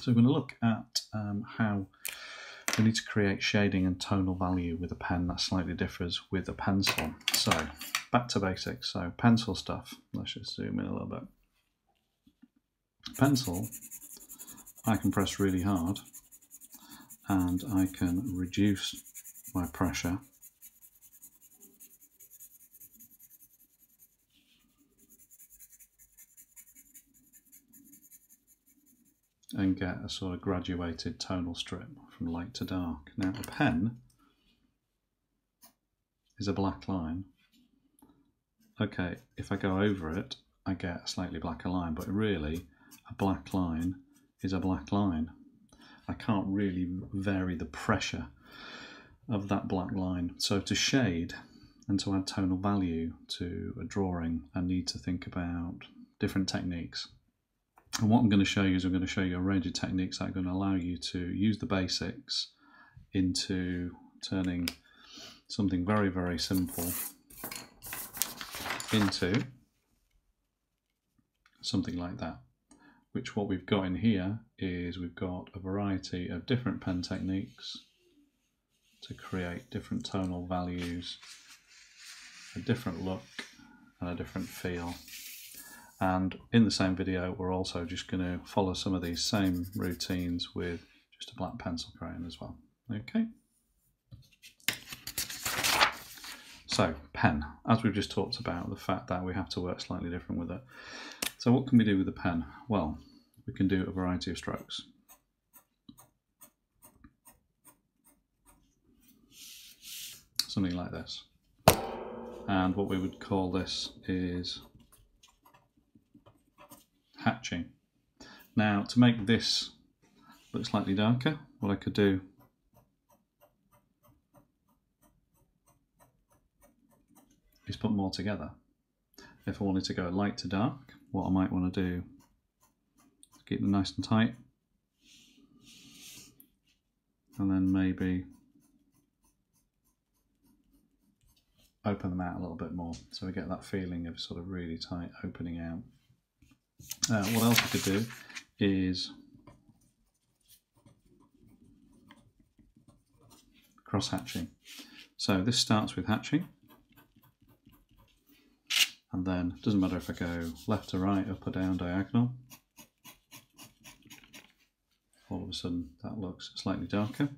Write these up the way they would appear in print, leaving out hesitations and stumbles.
So we're going to look at how we need to create shading and tonal value with a pen that slightly differs with a pencil. So back to basics. So pencil stuff. Let's just zoom in a little bit. Pencil, I can press really hard and I can reduce my pressure and get a sort of graduated tonal strip from light to dark. Now a pen is a black line. Okay, if I go over it, I get a slightly blacker line, but really a black line is a black line. I can't really vary the pressure of that black line. So to shade and to add tonal value to a drawing, I need to think about different techniques. And what I'm going to show you is I'm going to show you a range of techniques that are going to allow you to use the basics into turning something very, very simple into something like that. Which what we've got in here is we've got a variety of different pen techniques to create different tonal values, a different look and a different feel. And in the same video we're also just going to follow some of these same routines with just a black pencil crayon as well. Okay. So pen, as we've just talked about, the fact that we have to work slightly different with it. So what can we do with the pen? Well, we can do a variety of strokes. Something like this. And what we would call this is hatching. Now, to make this look slightly darker, what I could do is put more together. If I wanted to go light to dark, what I might want to do is keep them nice and tight, and then maybe open them out a little bit more, so we get that feeling of sort of really tight opening out. What else we could do is cross hatching. So this starts with hatching, and then it doesn't matter if I go left to right, up or down, diagonal. All of a sudden that looks slightly darker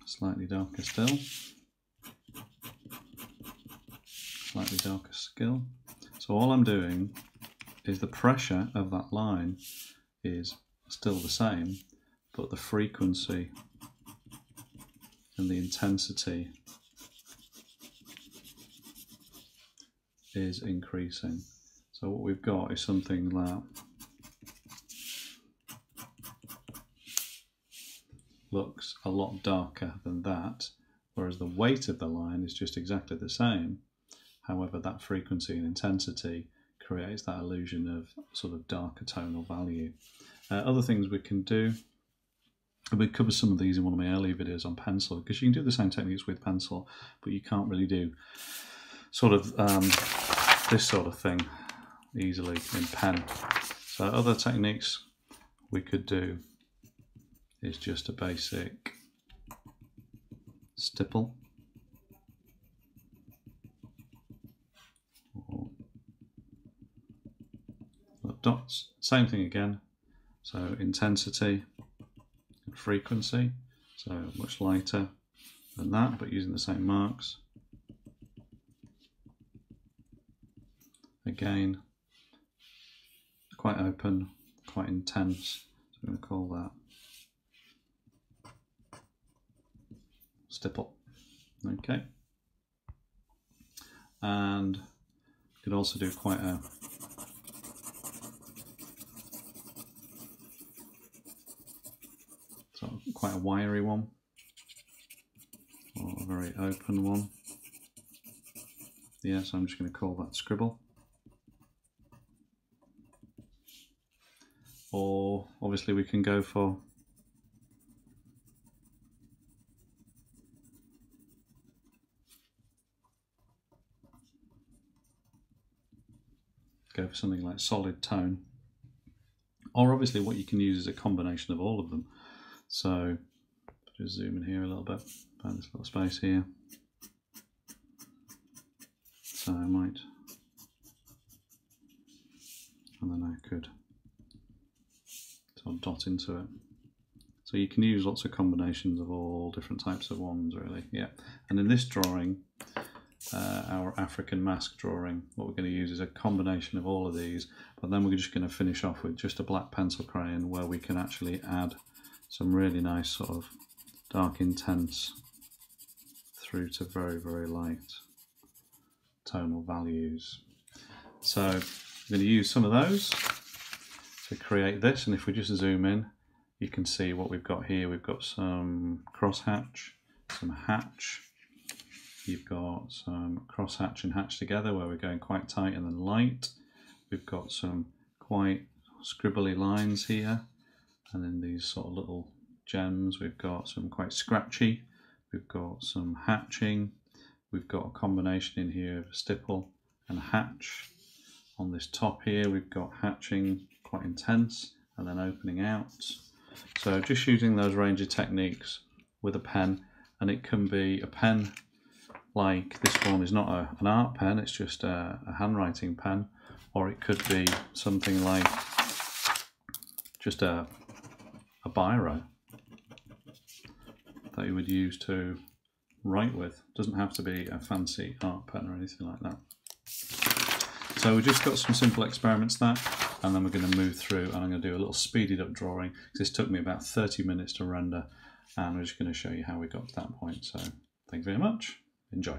still, slightly darker still. So all I'm doing is the pressure of that line is still the same, but the frequency and the intensity is increasing. So what we've got is something that looks a lot darker than that, whereas the weight of the line is just exactly the same. However, that frequency and intensity creates that illusion of sort of darker tonal value. Other things we can do, we covered some of these in one of my earlier videos on pencil, because you can do the same techniques with pencil, but you can't really do sort of this sort of thing easily in pen. So other techniques we could do is just a basic stipple. Dots, same thing again, so intensity and frequency, so much lighter than that, but using the same marks. Again, quite open, quite intense, so I'm going to call that stipple. Okay, and you could also do quite a wiry one, or a very open one. Yeah, so I'm just going to call that scribble. Or obviously we can go for something like solid tone, Or obviously what you can use is a combination of all of them. So just zoom in here a little bit, find this little space here. So I might, and then I could sort of dot into it. So you can use lots of combinations of all different types of ones, really. Yeah. And in this drawing, our African mask drawing, what we're going to use is a combination of all of these, but then we're just going to finish off with just a black pencil crayon where we can actually add some really nice sort of dark intense through to very, very light tonal values. So I'm going to use some of those to create this, and if we just zoom in, you can see what we've got here. We've got some crosshatch, some hatch. You've got some crosshatch and hatch together where we're going quite tight and then light. We've got some quite scribbly lines here, and then these sort of little gems. We've got some quite scratchy. We've got some hatching. We've got a combination in here of stipple and hatch. On this top here, we've got hatching quite intense and then opening out. So just using those range of techniques with a pen, and it can be a pen like this one is not an art pen, it's just a handwriting pen, or it could be something like just a biro that you would use to write with. It doesn't have to be a fancy art pen or anything like that. So we've just got some simple experiments there, and then we're going to move through, and I'm going to do a little speeded up drawing because this took me about 30 minutes to render, and we're just going to show you how we got to that point. So thank you very much. Enjoy.